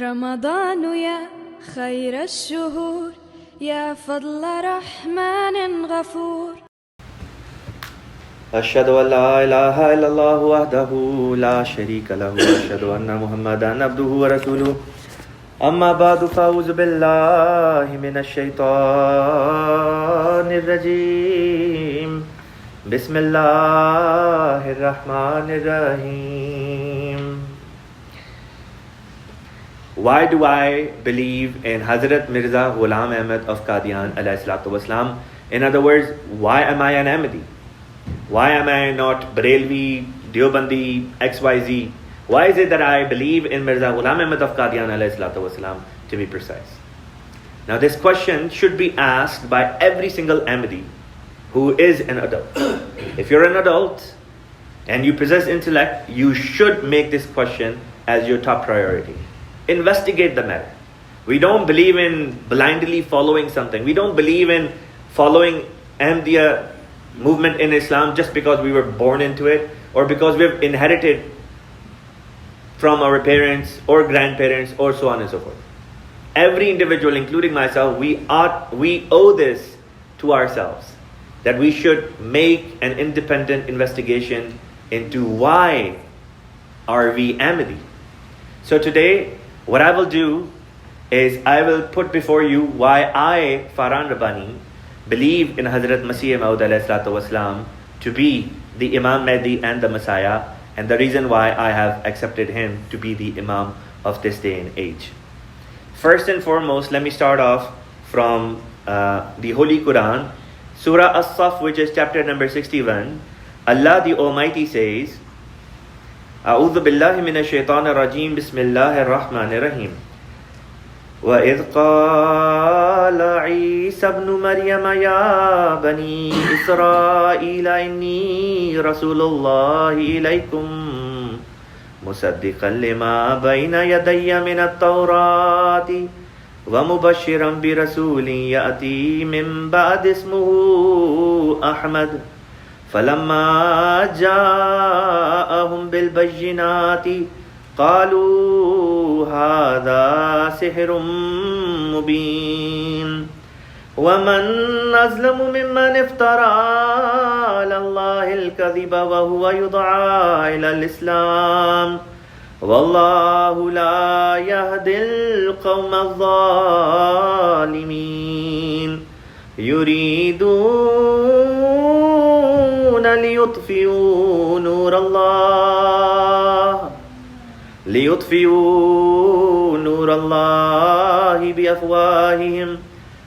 رمضان يا خير الشهور يا فضل رحمن غفور أشهد أن لا إله إلا الله وحده لا شريك له وأشهد أن محمدا عبده ورسوله أما بعد فأعوذ بالله من الشيطان الرجيم بسم الله الرحمن الرحيم. Why do I believe in Hazrat Mirza Ghulam Ahmad of Qadian alayhi salatu wasalam? In other words, why am I an Ahmadi? Why am I not Barelvi, Deobandi, XYZ? Why is it that I believe in Mirza Ghulam Ahmad of Qadian alayhi salatu wasalam, to be precise? Now this question should be asked by every single Ahmadi who is an adult. If you're an adult and you possess intellect, you should make this question as your top priority. Investigate the matter. We don't believe in blindly following something. We don't believe in following Ahmadiyya movement in Islam just because we were born into it or because we've inherited from our parents or grandparents or so on and so forth. Every individual, including myself, we owe this to ourselves, that we should make an independent investigation into why are we Ahmadi. So today, what I will do is I will put before you why I, Farhan Rabbani, believe in Hazrat Masih Maud alayhi salatu wasalam to be the Imam Mahdi and the Messiah, and the reason why I have accepted him to be the Imam of this day and age. First and foremost, let me start off from the Holy Quran, Surah As-Saf, which is chapter number 61. Allah the Almighty says, أعوذ بالله من الشيطان الرجيم بسم الله الرحمن الرحيم وإذ قال عيسى ابن مريم يا بني إسرائيل إني رسول الله إليكم مصدقا لما بين يدي من التوراة ومبشرا برسول يأتي من بعد اسمه أحمد فلما جاءهم بالبينات قالوا هذا سحر مبين ومن أظلم ممن افترى على الله الكذب وهو يدعى إلى الإسلام والله لا يهدي القوم الظالمين يريدون ليطفئوا نور الله بأفواههم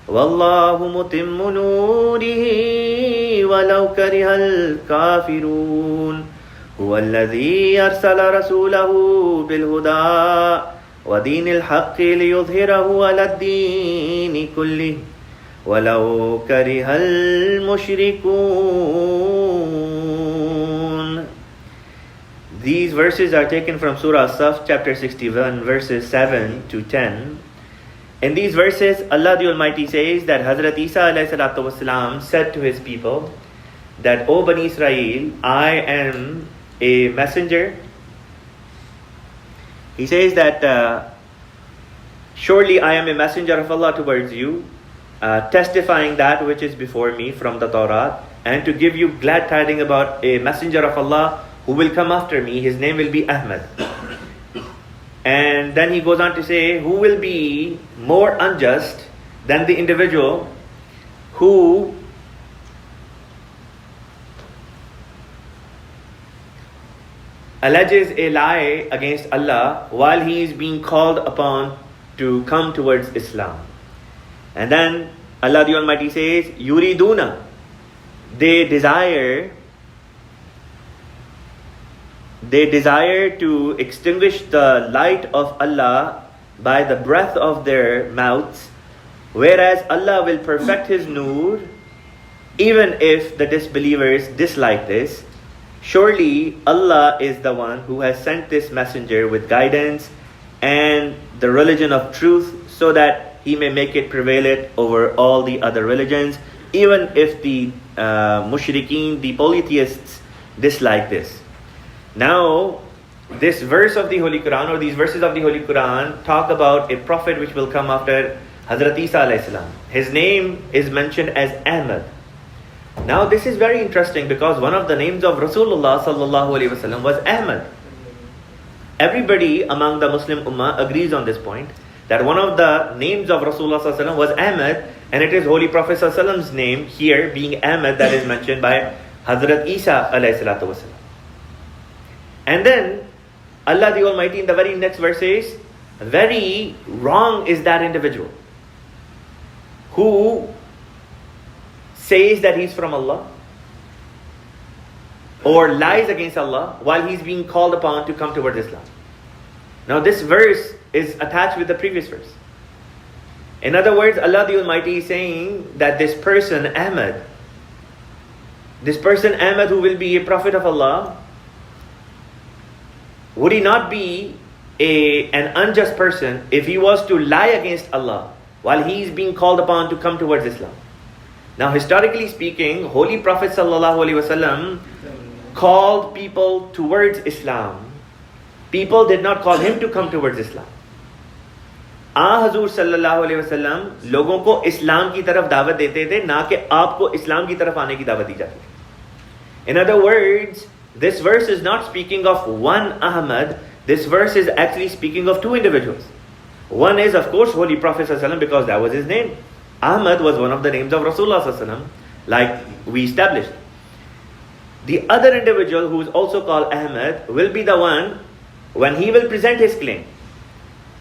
والله متم نوره ولو كره الكافرون هو الذي أرسل رسوله بالهدى ودين الحق ليظهره على الدين كله ولو كره المشركون. These verses are taken from Surah As-Saf, chapter 61, verses 7 to 10. In these verses, Allah the Almighty says that Hazrat Isa alayhi salatu wasalam said to his people that, O Bani Israel, I am a messenger. He says that, surely I am a messenger of Allah towards you, testifying that which is before me from the Torah, and to give you glad tidings about a messenger of Allah who will come after me. His name will be Ahmad. And then he goes on to say, who will be more unjust than the individual who alleges a lie against Allah while he is being called upon to come towards Islam. And then Allah the Almighty says, Yuriduna, they desire to extinguish the light of Allah by the breath of their mouths, whereas Allah will perfect His nur, even if the disbelievers dislike this. Surely Allah is the one who has sent this messenger with guidance and the religion of truth, so that He may make it prevalent over all the other religions, even if the mushrikeen, the polytheists, dislike this. Now, this verse of the Holy Quran, or these verses of the Holy Quran, talk about a prophet which will come after Hazrat Isa alayhi salam. His name is mentioned as Ahmad. Now this is very interesting because one of the names of Rasulullah sallallahu alaihi wasallam was Ahmad. Everybody among the Muslim Ummah agrees on this point, that one of the names of Rasulullah sallallahu alaihi wasallam was Ahmad, and it is Holy Prophet sallallahu alaihi wasallam's name here being Ahmad that is mentioned by Hazrat Isa alayhi salatu wasallam. And then Allah the Almighty in the very next verse says, very wrong is that individual who says that he's from Allah or lies against Allah while he's being called upon to come towards Islam. Now this verse is attached with the previous verse. In other words, Allah the Almighty is saying that this person Ahmad who will be a prophet of Allah, would he not be an unjust person if he was to lie against Allah while he is being called upon to come towards Islam? Now historically speaking, Holy Prophet sallallahu alaihi wasallam called people towards Islam. People did not call him to come towards Islam. Hazur sallallahu alaihi wasallam लोगों को इस्लाम की तरफ दावत देते थे, ना कि आपको इस्लाम की तरफ आने की दावत दी जाती थी. In other words, this verse is not speaking of one Ahmad. This verse is actually speaking of two individuals. One is, of course, Holy Prophet sallallahu alaihi wasallam, because that was his name. Ahmad was one of the names of Rasulullah sallallahu alaihi wasallam, like we established. The other individual who is also called Ahmad will be the one when he will present his claim.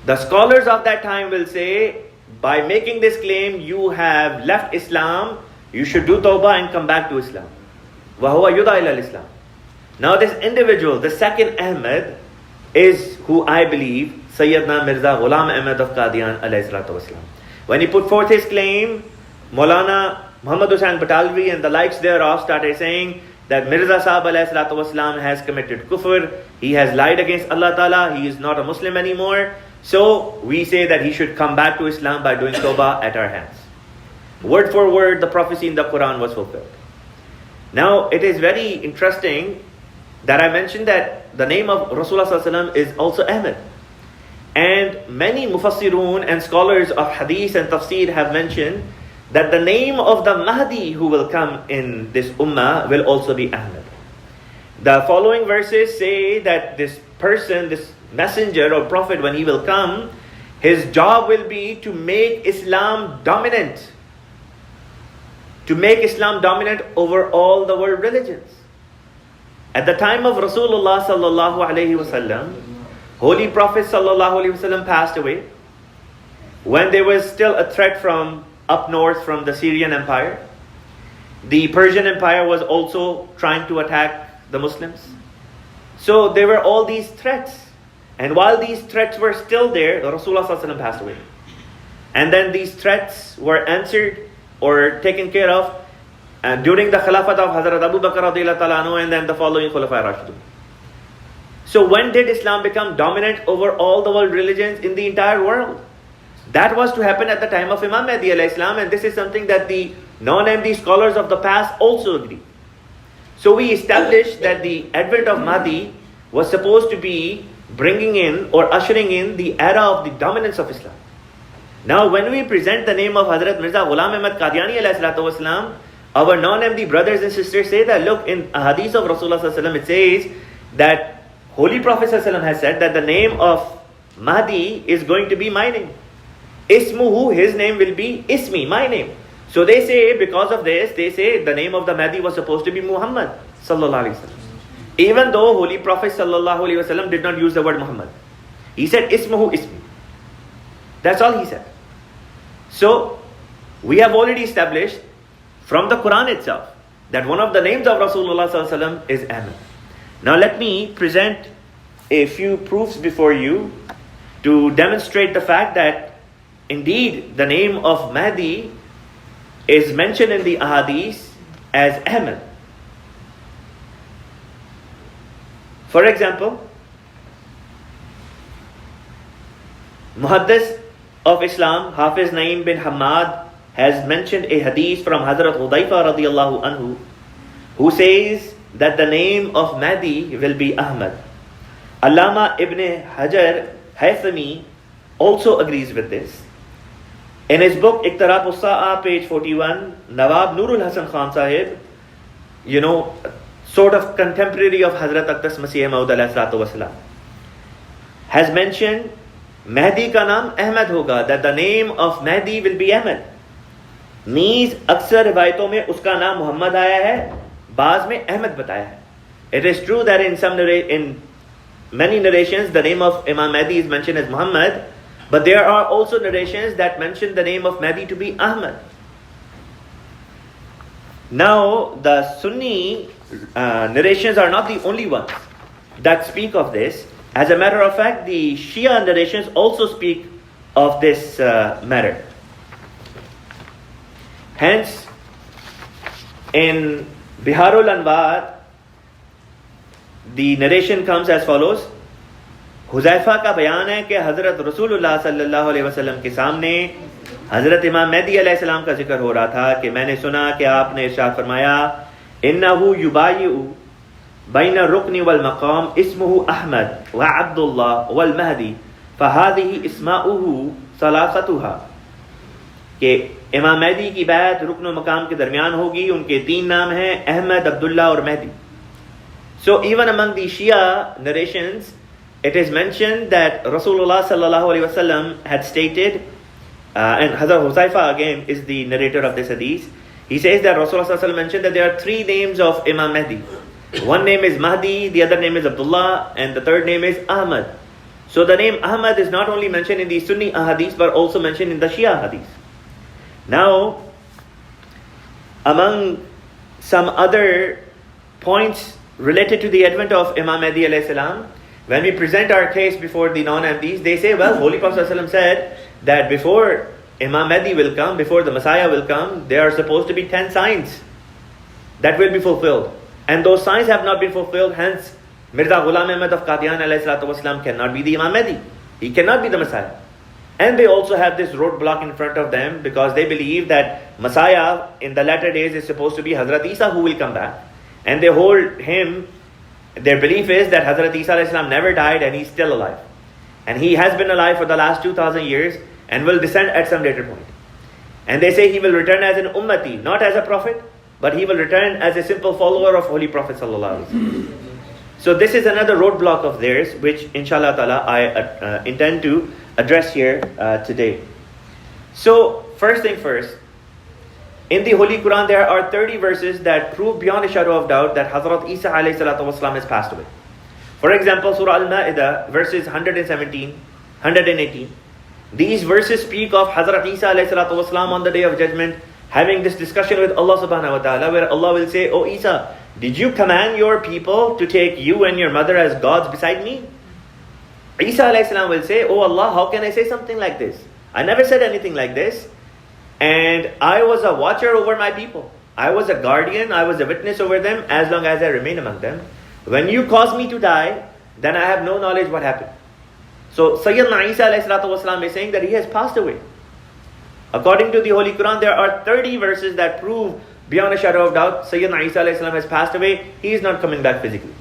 The scholars of that time will say, by making this claim, you have left Islam, you should do tawbah and come back to Islam. وَهُوَ يُدْعَى إِلَى الْإِسْلَامِ. Now this individual, the second Ahmad, is who I believe Sayyidina Mirza Ghulam Ahmad of Qadian alayhi salatu wasalam. When he put forth his claim, Maulana Muhammad Hussain Batalvi and the likes thereof started saying that Mirza Sahib alayhi salatu wasalam has committed kufr, he has lied against Allah Ta'ala, he is not a Muslim anymore. So we say that he should come back to Islam by doing tawbah at our hands. Word for word, the prophecy in the Quran was fulfilled. Now it is very interesting that I mentioned that the name of Rasulullah sallallahu alaihi wasallam is also Ahmad. And many mufassirun and scholars of hadith and tafsir have mentioned that the name of the Mahdi who will come in this ummah will also be Ahmad. The following verses say that this person, this messenger or prophet, when he will come, his job will be to make Islam dominant. To make Islam dominant over all the world religions. At the time of Rasulullah sallallahu alaihi wasallam, Holy Prophet sallallahu alaihi wasallam passed away. When there was still a threat from up north from the Syrian Empire, the Persian Empire was also trying to attack the Muslims. So there were all these threats. And while these threats were still there, Rasulullah sallallahu alaihi wasallam passed away. And then these threats were answered or taken care of during the Khilafat of Hazrat Abu Bakr radiyallahu ta'ala anhu and then the following Khulafa Rashidun. So when did Islam become dominant over all the world religions in the entire world? That was to happen at the time of Imam Mahdi alayhi salam, and this is something that the non-Ahmadi scholars of the past also agree. So we established that the advent of Mahdi was supposed to be bringing in or ushering in the era of the dominance of Islam. Now when we present the name of Hazrat Mirza Ghulam Ahmad Qadiani alayhi salatu wasalam, our non-Ahmadi brothers and sisters say that, look, in a hadith of Rasulullah sallallahu alaihi wasallam it says that Holy Prophet sallallahu alaihi wasallam has said that the name of Mahdi is going to be my name. Ismuhu, his name will be Ismi, my name. So they say, because of this, they say the name of the Mahdi was supposed to be Muhammad sallallahu alaihi wasallam. Even though Holy Prophet sallallahu alaihi wasallam did not use the word Muhammad. He said Ismuhu Ismi. That's all he said. So we have already established from the Quran itself that one of the names of Rasulullah sallallahu alaihi wasallam is Ahmad. Now let me present a few proofs before you to demonstrate the fact that indeed the name of Mahdi is mentioned in the ahadith as Ahmad. For example, Muhaddis of Islam, Hafiz Naim bin Hamad, has mentioned a hadith from Hazrat Hudayfa radiyallahu anhu, who says that the name of Mahdi will be Ahmad. Allama Ibn Hajar Haythami also agrees with this. In his book Iqtirab As-Sa'a, page 41, Nawab Nurul Hasan Khan Sahib, sort of contemporary of Hazrat Aqdas Masih Maud alayhi salatu wasalam, has mentioned Mahdi ka naam Ahmad hoga, that the name of Mahdi will be Ahmad. Means अक्सर रिवायतों में उसका नाम मुहम्मद आया है, बाज़ में अहमद बताया है. It is true that in many narrations the name of Imam Mahdi is mentioned as Muhammad, but there are also narrations that mention the name of Mahdi to be Ahmad. Now, the Sunni narrations are not the only ones that speak of this. As a matter of fact, the Shia narrations also speak of this matter. Hence, in Biharul Anwar, the narration comes as follows. Huzaifa का बयान है कि हज़रत रसूलुल्लाह सल्लल्लाहु अलैहि वसल्लम के सामने हज़रत इमाम महदी अलैहिस्सलाम का जिक्र हो रहा था कि मैंने सुना कि आपने इरशाद फरमाया, इन्नहु युबायिउ बैन रुकनी वल मकाम इस्मुहु अहमद व अब्दुल्लाह वल महदी फहादिही इस्माउहु सलासतुहा, कि इमाम महदी की बैत रुकन मकाम के दरमियान होगी, उनके 3 नाम हैं, अहमद, अब्दुल्ला और Mahdi. So even among the Shia narrations, it is mentioned that Rasulullah sallallahu alaihi wasallam had stated, and Hazrat Huzaifa again is the narrator of this hadith. He says that Rasulullah sallallahu alaihi wasallam mentioned that there are 3 names of Imam Mahdi. One name is Mahdi, the other name is Abdullah, and the third name is Ahmad. So the name Ahmad is not only mentioned in the Sunni ahadith but also mentioned in the Shia hadith. Now, among some other points related to the advent of Imam Mahdi alayhi salam, when we present our case before the non-Ahmadis, they say, well, Holy Prophet ﷺ said that before Imam Mahdi will come, before the Messiah will come, there are supposed to be 10 signs that will be fulfilled. And those signs have not been fulfilled, hence Mirza Ghulam Ahmad of Qadian alayhi salatu wasalam cannot be the Imam Mahdi. He cannot be the Messiah. And they also have this roadblock in front of them because they believe that Messiah in the latter days is supposed to be Hazrat Isa who will come back. And they hold him, their belief is that Hazrat Isa alayhi salam never died and he's still alive. And he has been alive for the last 2000 years and will descend at some later point. And they say he will return as an ummati, not as a prophet, but he will return as a simple follower of Holy Prophet sallallahu alaihi wasallam. So this is another roadblock of theirs, which inshallah ta'ala I intend to address here today. So first thing first, in the Holy Quran there are 30 verses that prove beyond a shadow of doubt that Hazrat Isa alayhi salatu wasalam has passed away. For example, Surah Al-Ma'idah verses 117, 118. These verses speak of Hazrat Isa alayhi salatu wasalam on the day of judgment having this discussion with Allah subhanahu wa ta'ala, where Allah will say, "O Isa, did you command your people to take you and your mother as gods beside me?" Isa alayhi salam will say, "Oh Allah, how can I say something like this? I never said anything like this. And I was a watcher over my people. I was a guardian, I was a witness over them as long as I remain among them. When you caused me to die, then I have no knowledge what happened." So Sayyidina Isa alayhi salatu wasalam is saying that he has passed away. According to the Holy Quran, there are 30 verses that prove beyond a shadow of doubt Sayyidina Isa alayhi salam has passed away. He is not coming back physically.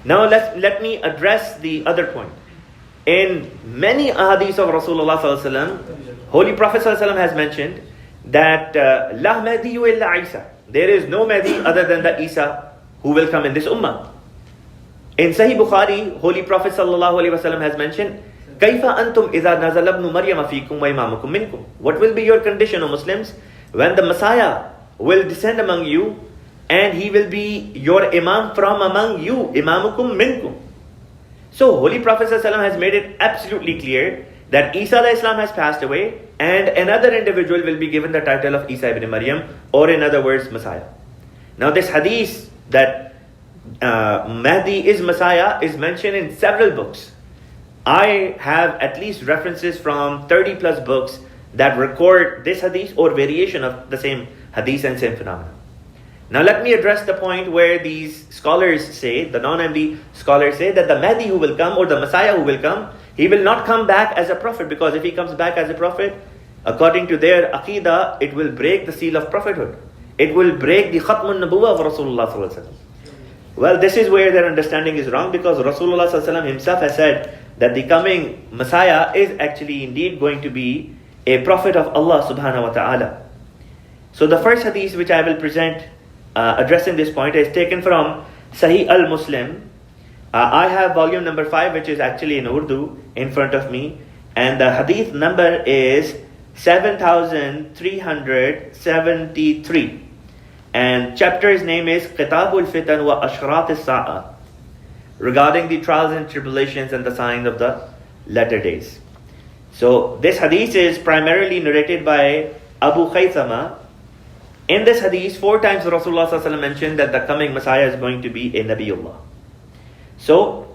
Now let me address the other point. In many ahadith of Rasulullah sallallahu alaihi wasallam, Holy Prophet sallallahu alaihi wasallam has mentioned that La Mahdi illa Isa. There is no Mahdi other than the Isa who will come in this ummah. In Sahih Bukhari, Holy Prophet sallallahu alaihi wasallam has mentioned, Kaifa antum idha nazala ibn Maryam fikum wa imamukum minkum. What will be your condition, O Muslims, when the Messiah will descend among you and he will be your imam from among you, imamukum minkum. So Holy Prophet ﷺ has made it absolutely clear that Isa alayhi salam has passed away and another individual will be given the title of Isa ibn Maryam, or in other words, Messiah. Now this hadith that Mahdi is Messiah is mentioned in several books. I have at least references from 30 plus books that record this hadith or variation of the same hadith and same phenomenon. Now let me address the point where these scholars say, the non-Ahmadi scholars say, that the Mahdi who will come or the Messiah who will come, he will not come back as a prophet, because if he comes back as a prophet, according to their aqidah, it will break the seal of prophethood. It will break the Khatmun Nabuwah of Rasulullah sallallahu alaihi wasallam. Well, this is where their understanding is wrong, because Rasulullah sallallahu alaihi wasallam himself has said that the coming Messiah is actually indeed going to be a prophet of Allah subhanahu wa ta'ala. So the first hadith which I will present addressing this point is taken from Sahih al-Muslim. I have volume number 5, which is actually in Urdu, in front of me, and the hadith number is 7373, and chapter's name is Kitabul Fitan wa Ashrat as-Sa'a, regarding the trials and tribulations and the signs of the latter days. So this hadith is primarily narrated by Abu Khaythama. In this hadith, 4 times Rasulullah sallallahu alaihi wasallam mentioned that the coming Messiah is going to be a Nabiullah. So,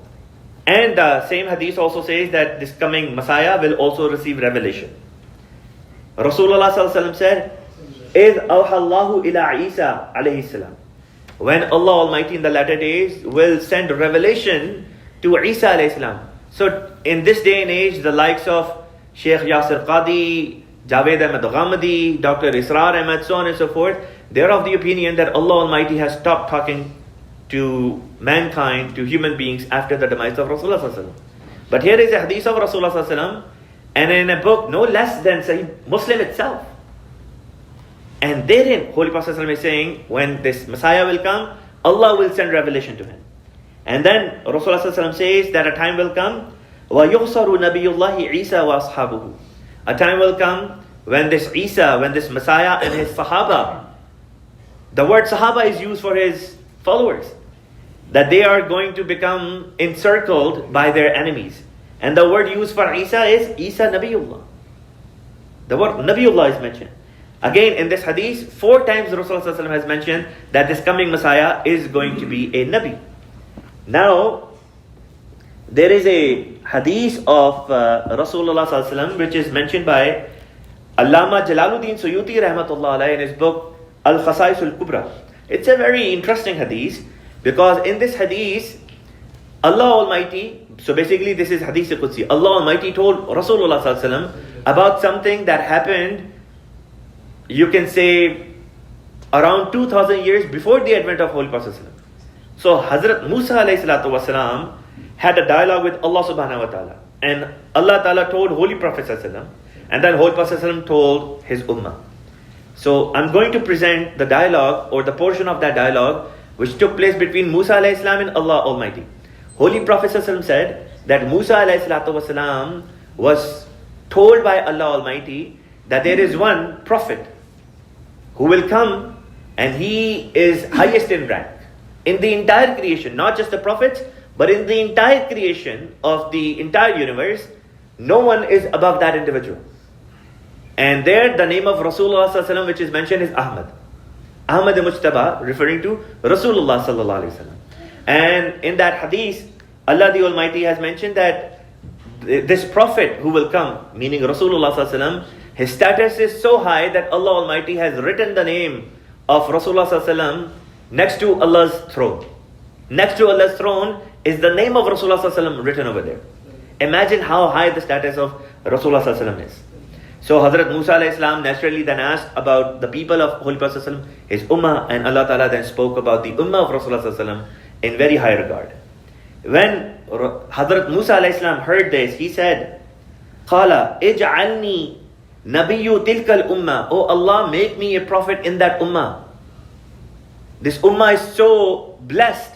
and the same hadith also says that this coming Messiah will also receive revelation. Rasulullah sallallahu alaihi wasallam said, إِذْ أَوْحَى اللَّهُ إِلَىٰ عِيسَى alayhi salam. When Allah Almighty in the latter days will send revelation to Isa alayhi salam. So in this day and age, the likes of Sheikh Yasir Qadi, Javed Ahmad Ahmadi, Dr. Israr Ahmad, so on and so forth, they are of the opinion that Allah Almighty has stopped talking to mankind, to human beings, after the demise of Rasulullah sallallahu alaihi wasallam. But here is a hadith of Rasulullah sallallahu alaihi wasallam, and in a book no less than Sahih Muslim itself. And therein, Holy Prophet sallallahu alaihi wasallam is saying, when this Messiah will come, Allah will send revelation to him. And then Rasulullah sallallahu alaihi wasallam says that a time will come, وَيُغْصَرُ نَبِيُّ اللَّهِ عِيسَى وَأَصْحَابُهُ. A time will come when this Isa, when this Messiah and his Sahaba, the word Sahaba is used for his followers, that they are going to become encircled by their enemies. And the word used for Isa is Isa Nabiullah. The word Nabiullah is mentioned. Again, in this hadith, 4 times Rasulullah has mentioned that this coming Messiah is going to be a Nabi. Now, there is a hadith of Rasulullah which is mentioned by Allama Jalaluddin Suyuti rahmatullah alayhi in his book Al-Khasais al-Kubra. It's a very interesting hadith, because in this hadith, Allah Almighty, so basically this is hadith Qudsi, Allah Almighty told Rasulullah about something that happened, you can say, around 2000 years before the advent of Holy Prophet. So Hazrat Musa alayhi salatu wasalam had a dialogue with Allah subhanahu wa ta'ala, and Allah ta'ala told Holy Prophet and then Holy Prophet told his ummah. So I'm going to present the dialogue, or the portion of that dialogue which took place between Musa alayhi salam and Allah Almighty. Holy Prophet said that Musa alayhi salatu wasalam was told by Allah Almighty that there is one prophet who will come, and he is highest in rank in the entire creation, not just the prophets, but in the entire creation of the entire universe. No one is above that individual. And there the name of Rasulullah sallallahu alaihi wasallam which is mentioned is Ahmad. Ahmad Mujtaba, referring to Rasulullah sallallahu alaihi wasallam. And in that hadith, Allah the Almighty has mentioned that this prophet who will come, meaning Rasulullah sallallahu alaihi wasallam, his status is so high that Allah Almighty has written the name of Rasulullah sallallahu alaihi wasallam next to Allah's throne. Next to Allah's throne is the name of Rasulullah sallallahu alaihi wasallam written over there. Imagine how high the status of Rasulullah sallallahu alaihi wasallam is. So Hazrat Musa alayhi salam naturally then asked about the people of Holy Prophet sallallahu alaihi wasallam, his ummah, and Allah Ta'ala then spoke about the ummah of Rasulullah sallallahu alaihi wasallam in very high regard. When Hazrat Musa alayhi salam heard this, he said, قَالَ اجْعَلْنِي نَبِيُّ تِلْكَ الْأُمَّةِ. Oh Allah, make me a prophet in that ummah. This ummah is so blessed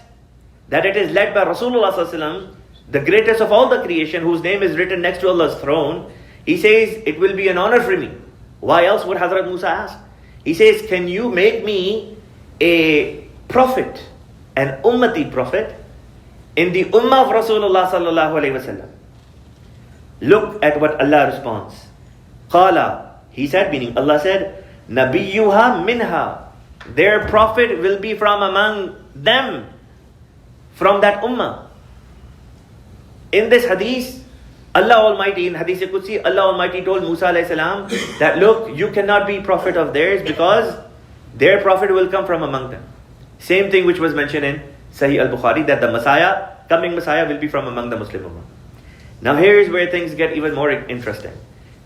that it is led by Rasulullah sallallahu alaihi wasallam, the greatest of all the creation, whose name is written next to Allah's throne. He says, it will be an honor for me. Why else would Hazrat Musa ask? He says, can you make me a prophet, an ummati prophet, in the ummah of Rasulullah sallallahu alaihi wasallam? Look at what Allah responds. Qala, he said, meaning Allah said, Nabiyuha minha. Their prophet will be from among them, from that ummah. In this hadith, Allah Almighty, in Hadith Qudsi, Allah Almighty told Musa alayhi salam that look, you cannot be prophet of theirs because their prophet will come from among them. Same thing which was mentioned in Sahih al-Bukhari, that the Messiah, coming Messiah, will be from among the Muslim ummah. Now here is where things get even more interesting.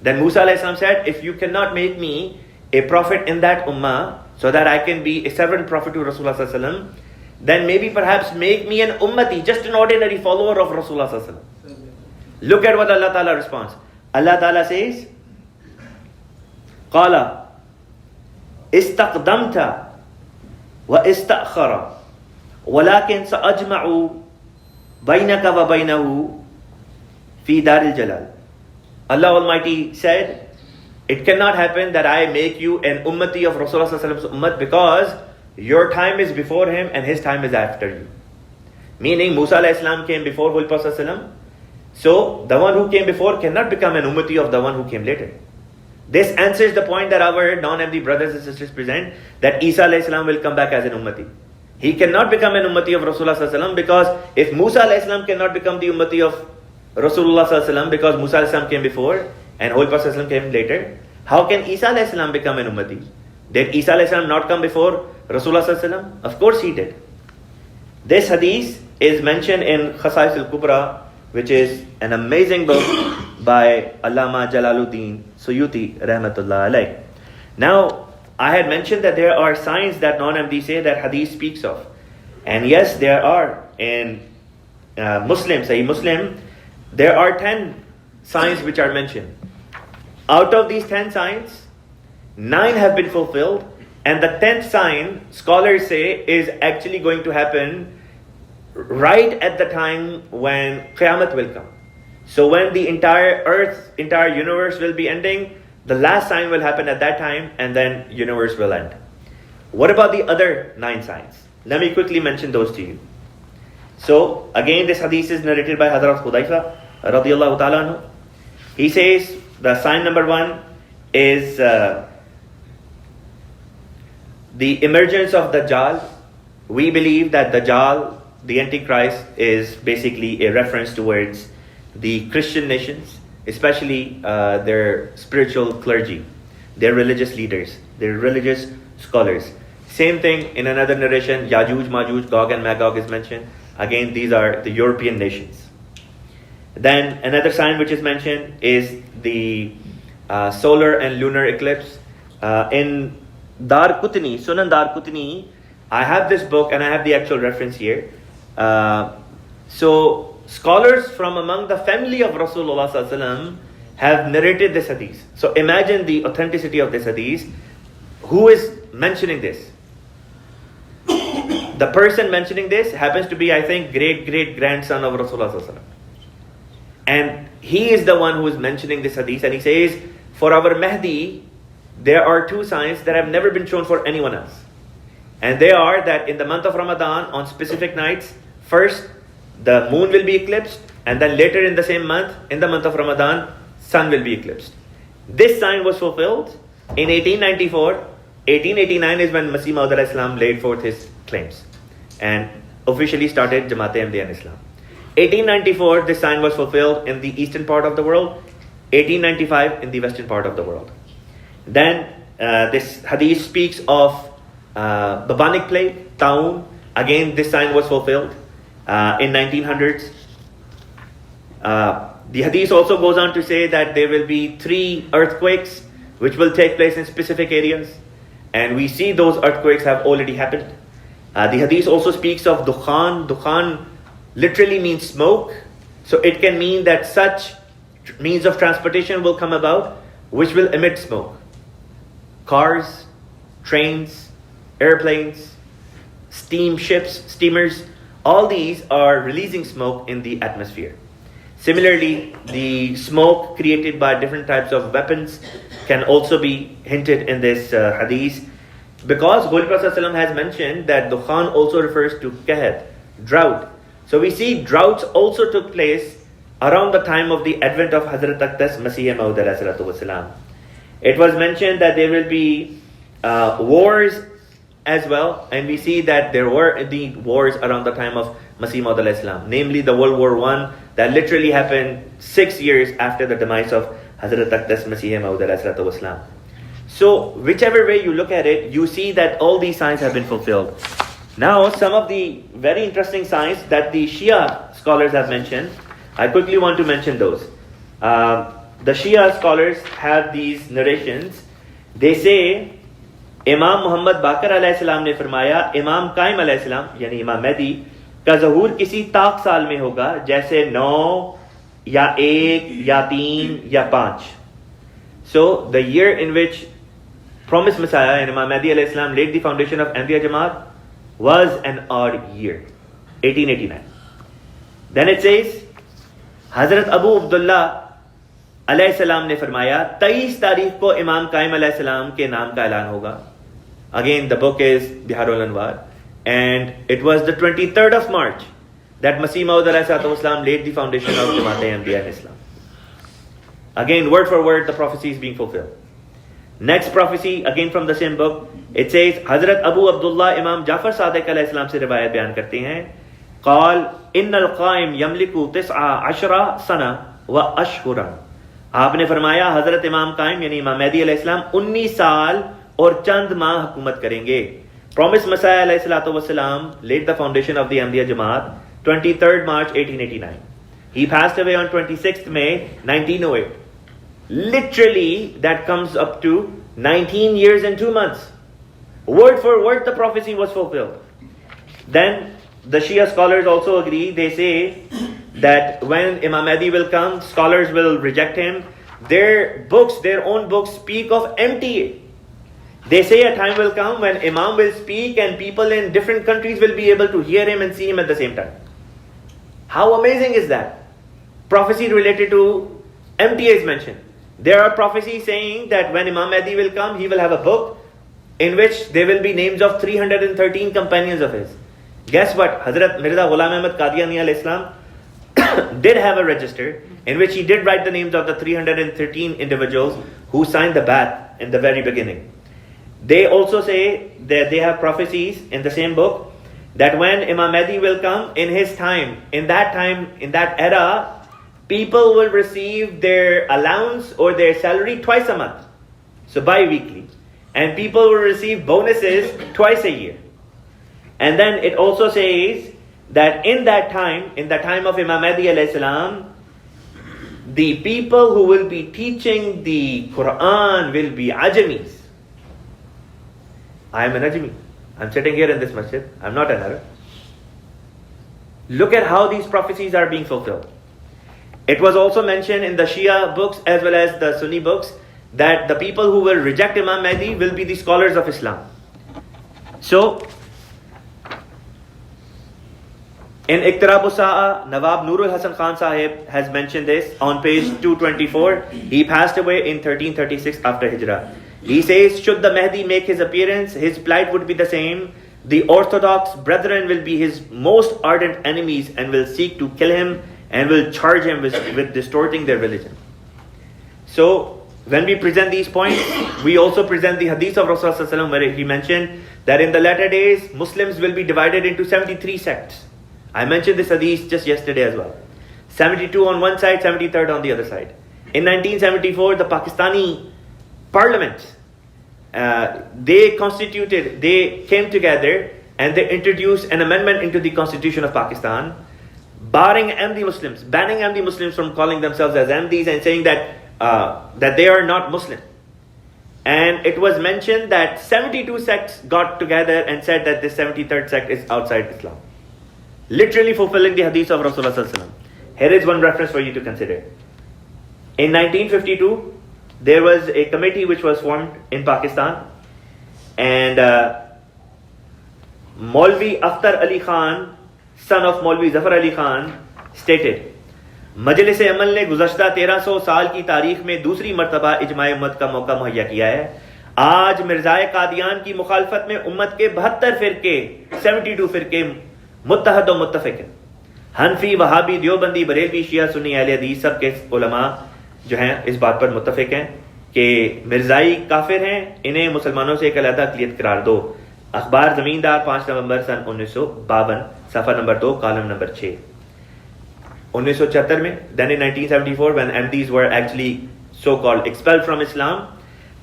Then Musa alayhi salam said, if you cannot make me a prophet in that ummah, so that I can be a servant prophet to Rasulullah sallallahu alaihi wasallam, then maybe perhaps make me an ummati, just an ordinary follower of Rasulullah sallallahu alaihi wasallam. Look at what Allah Ta'ala responds. Allah Ta'ala says, قَالَ إِسْتَقْدَمْتَ وَإِسْتَأْخَرَ وَلَكِنْ سَأَجْمَعُ بَيْنَكَ وَبَيْنَهُ فِي دَارِ الْجَلَالِ. Allah Almighty said, it cannot happen that I make you an ummati of Rasulullah sallallahu alaihi wasallam's ummat, because your time is before him and his time is after you. Meaning Musa alayhi salam came before Holy Prophet sallallahu alaihi wasallam. So the one who came before cannot become an ummati of the one who came later. This answers the point that our non-Ahmadi brothers and sisters present, that Isa alayhi salam will come back as an ummati. He cannot become an ummati of Rasulullah sallallahu alaihi wasallam, because if Musa alayhi salam cannot become the ummati of Rasulullah sallallahu alaihi wasallam because Musa alayhi salam came before and Holy Prophet sallallahu alaihi wasallam came later, how can Isa alayhi salam become an ummati? Did Isa alayhi salam not come before Rasulullah sallallahu alaihi wasallam? Of course he did. This hadith is mentioned in Khasais al-Kubra, which is an amazing book by Allama Jalaluddin Suyuti rahmatullah alayh. Now, I had mentioned that there are signs that non-Ahmadi say that hadith speaks of. And yes, there are. In Sahih Muslim, there are 10 signs which are mentioned. Out of these 10 signs, 9 have been fulfilled, and the 10th sign, scholars say, is actually going to happen right at the time when Qiyamah will come. So when the entire earth, entire universe will be ending, the last sign will happen at that time, and then universe will end. What about the other 9 signs? Let me quickly mention those to you. So again, this hadith is narrated by Hazrat Hudayfa radiyallahu ta'ala anhu. He says the sign number 1 is the emergence of Dajjal. We believe that Dajjal, the Antichrist, is basically a reference towards the Christian nations, especially their spiritual clergy, their religious leaders, their religious scholars. Same thing in another narration, Yajuj, Majuj, Gog and Magog is mentioned. Again, these are the European nations. Then another sign which is mentioned is the solar and lunar eclipse. In Dar Qutni, Sunan Dar Qutni, I have this book and I have the actual reference here. So scholars from among the family of Rasulullah sallallahu alaihi wasallam have narrated this hadith. So imagine the authenticity of this hadith. Who is mentioning this? The person mentioning this happens to be, I think, great-great-grandson of Rasulullah sallallahu alaihi wasallam. And he is the one who is mentioning this hadith, and he says, for our Mahdi, there are 2 signs that have never been shown for anyone else. And they are that in the month of Ramadan, on specific nights, first, the moon will be eclipsed, and then later in the same month, in the month of Ramadan, sun will be eclipsed. This sign was fulfilled in 1894. 1889 is when Masih Maud alayhi salam laid forth his claims and officially started Jamaat Ahmadiyya in Islam. 1894, this sign was fulfilled in the eastern part of the world. 1895 in the western part of the world. Then this hadith speaks of bubonic plague, Taun. Again, this sign was fulfilled in 1900s. The hadith also goes on to say that there will be 3 earthquakes which will take place in specific areas. And we see those earthquakes have already happened. The hadith also speaks of dukhan. Dukhan literally means smoke. So it can mean that such means of transportation will come about which will emit smoke. Cars, trains, airplanes, steamers, all these are releasing smoke in the atmosphere. Similarly, the smoke created by different types of weapons can also be hinted in this hadith, because Holy Prophet ﷺ has mentioned that dukhan also refers to kahat, drought. So we see droughts also took place around the time of the advent of Hazrat Aqdas Masih Maud alayhi salatu wasalam. It was mentioned that there will be wars as well, and we see that there were indeed wars around the time of Masih Maud alayhi salam, namely the World War I that literally happened 6 years after the demise of Hazrat Aqdas Masih Maud alayhi salatu wasalam. So whichever way you look at it, you see that all these signs have been fulfilled. Now, some of the very interesting signs that the Shia scholars have mentioned, I quickly want to mention those. The Shia scholars have these narrations. They say इमाम मोहम्मद बाकर अलैहिस्सलाम ने फरमाया इमाम कायम अलैहिस्सलाम यानी इमाम महदी का ज़हूर किसी ताक साल में होगा, जैसे 9 या 1 या 3 या 5. So the year in which promised Messiah and Imam Mahdi alayhi salam laid the foundation of Ahmadiyya Jamaat was an odd year, 1889. Then it says Hazrat Abu Abdullah alayhi salam ने फरमाया 23 तारीख को इमाम कायम alayhi salam के नाम का ऐलान होगा. Again the book is Biharul Anwar, and it was the 23rd of March that Masih Maud alayhi salam laid the foundation of Jamaat Ahmadiyya in Islam. Again, word for word, the prophecy is being fulfilled. Next prophecy, again from the same book, it says, Hazrat Abu Abdullah Imam Jafar Sadiq alayhi salam से रिवायत बयान करते हैं, قال إن القائم يملك 19 سنة وأشهرا. आपने फरमाया हजरत इमाम कायम यानी इमाम महदी अलैहि सलाम 19 साल और चंद माह हुकूमत करेंगे. Promised Messiah अलैहि सलातो वस्सलाम laid the foundation of the Ahmadiyya Jamaat 23rd March 1889. He passed away on 26th May 1908. Literally, that comes up to 19 years and 2 months. Word for word, the prophecy was fulfilled. Then, the Shia scholars also agree. They say that when Imam Mahdi will come, scholars will reject him. Their books, their own books, speak of MTA. They say a time will come when Imam will speak and people in different countries will be able to hear him and see him at the same time. How amazing is that? Prophecy related to MTA is mentioned. There are prophecies saying that when Imam Mahdi will come, he will have a book in which there will be names of 313 companions of his. Guess what? Hazrat Mirza Ghulam Ahmad Qadiani alayhi salam did have a register in which he did write the names of the 313 individuals who signed the Bai'at in the very beginning. They also say that they have prophecies in the same book that when Imam Mahdi will come, in his time, in that era, people will receive their allowance or their salary twice a month, so bi-weekly, and people will receive bonuses twice a year. And then it also says that in that time, in the time of Imam Mahdi alayhi salam, the people who will be teaching the Quran will be Ajamis. I am an Ajami. I'm sitting here in this masjid. I'm not an Arab. Look at how these prophecies are being fulfilled. It was also mentioned in the Shia books as well as the Sunni books that the people who will reject Imam Mahdi will be the scholars of Islam. So, in Iqtirabu Sa'a, Nawab Nurul Hasan Khan Sahib has mentioned this on page 224. He passed away in 1336 after Hijrah. He says, should the Mahdi make his appearance, his plight would be the same. The orthodox brethren will be his most ardent enemies and will seek to kill him and will charge him with distorting their religion. So, when we present these points, we also present the hadith of Rasulullah where he mentioned that in the latter days, Muslims will be divided into 73 sects. I mentioned this hadith just yesterday as well. 72 on one side, 73rd on the other side. In 1974, the Pakistani Parliament, they came together and they introduced an amendment into the Constitution of Pakistan, barring Ahmadi Muslims, banning Ahmadi Muslims from calling themselves as Ahmadis and saying that they are not Muslim. And it was mentioned that 72 sects got together and said that this 73rd sect is outside Islam. Literally fulfilling the hadith of Rasulullah sallallahu alaihi wasallam. Here is one reference for you to consider. In 1952, there was a committee which was formed in Pakistan, and Maulvi Akhtar Ali Khan, son of Maulvi Zafar Ali Khan, stated, मजलिस अमल ने गुज़श्ता 1300 साल की तारीख में दूसरी मर्तबा इजमाए उम्मत का मौका मुहैया किया है. आज मिर्ज़ाए कादियान की मुखालफत में उम्मत के 72 फिरके, 72 फिरके मुत्तहद और मुत्तफिक हैं. हनफी, वहाबी, देवबंदी, बरेलवी, शिया, सुन्नी, अहले हदीस सब के उलमा जो हैं इस बात पर मुत्तफिक हैं कि मिर्ज़ाई काफिर हैं, इन्हें मुसलमानों से एक अलग अक़लियत करार दो. अखबार ज़मींदार 5 नवंबर सन 1952, सफ़ा नंबर 2, कॉलम नंबर 6. 1976 में, then in 1974 when Ahmadis were actually so-called expelled from Islam,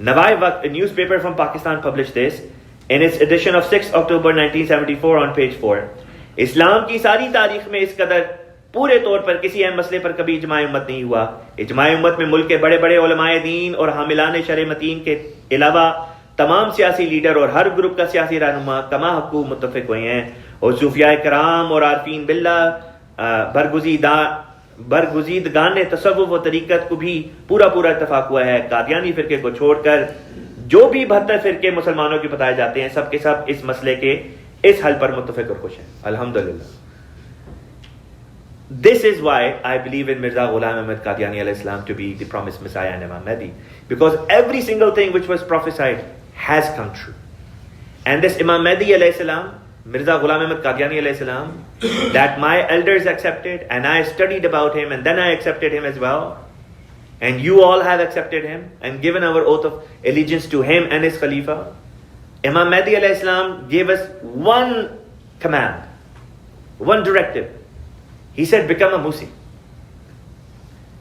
Nawai Waqt, a newspaper from Pakistan, published this in its edition of 6 October 1974 on page 4. इस्लाम की सारी तारीख में इस कदर पूरे तौर पर किसी अहम मसले पर कभी इजमाए उम्मत नहीं हुआ. इजमाए उम्मत में मुल्क के बड़े बड़े उलमाए दीन और हामिलान शरअ मतीन के अलावा तमाम सियासी लीडर और हर ग्रुप का सियासी रहनुमा कमा हकूक मुत्तफिक हुए हैं, और सूफिया कराम और आरफीन बिल्ला बरगुजीदगान तसव्वुफ व तरीक़त को भी पूरा इत्तफाक हुआ है। कादियानी फिरके को छोड़कर जो भी 72 फिरके मुसलमानों के बताए जाते हैं, सब के सब इस मसले के इस हल पर मुत्तफिक और खुश हैं, अल्हम्दुलिल्लाह। This is why I believe in Mirza Ghulam Ahmad Qadiani alayhi salam to be the promised Messiah and Ahmadi, because every single thing which was prophesied has come true. And this Imam Mahdi alayhi salam, Mirza Ghulam Ahmad Qadiani alayhi salam, that my elders accepted, and I studied about him, and then I accepted him as well, and you all have accepted him and given our oath of allegiance to him and his Khalifa. Imam Mahdi alayhi salam gave us one command, one directive. He said, become a Musi.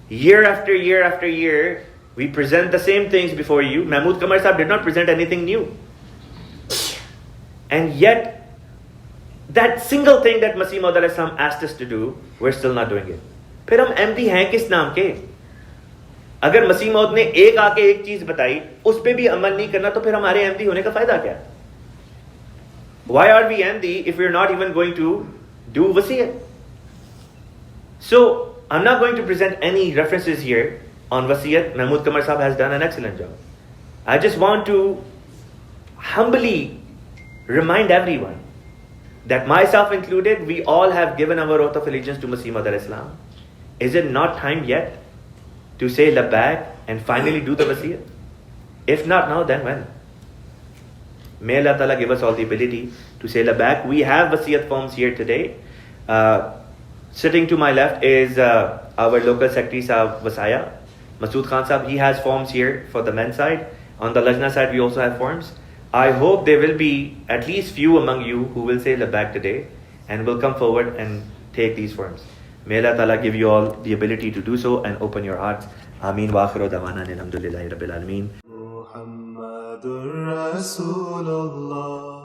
Year after year after year, we present the same things before you. Mahmud Qamar Sahib did not present anything new. And yet, that single thing that Masih Maud alayhi salam asked us to do, we're still not doing it. फिर हम MD हैं किस नाम के? अगर मसीह मौद ने एक आके एक चीज बताई, उस पे भी अमल नहीं करना, तो फिर हमारे MD होने का फायदा क्या? Why are we MD if we're not even going to do wasiyat? So, I'm not going to present any references here on wasiyat. Mahmud Qamar Sahib has done an excellent job. I just want to humbly remind everyone that, myself included, we all have given our oath of allegiance to Masih Maud alayhi salam. Is it not time yet to say labbaik and finally do the wasiyat? If not now, then when? May Allah Ta'ala give us all the ability to say labbaik. We have wasiyat forms here today. Sitting to my left is our local secretary Sahab Wasaya, Masood Khan Sahab. He has forms here for the men's side. On the Lajna side, we also have forms. I hope there will be at least few among you who will say labbaik today and will come forward and take these forms. May Allah Ta'ala give you all the ability to do so and open your hearts. Ameen wa akhiru dawana alhamdulillahi rabbil alameen. Muhammadur Rasulullah.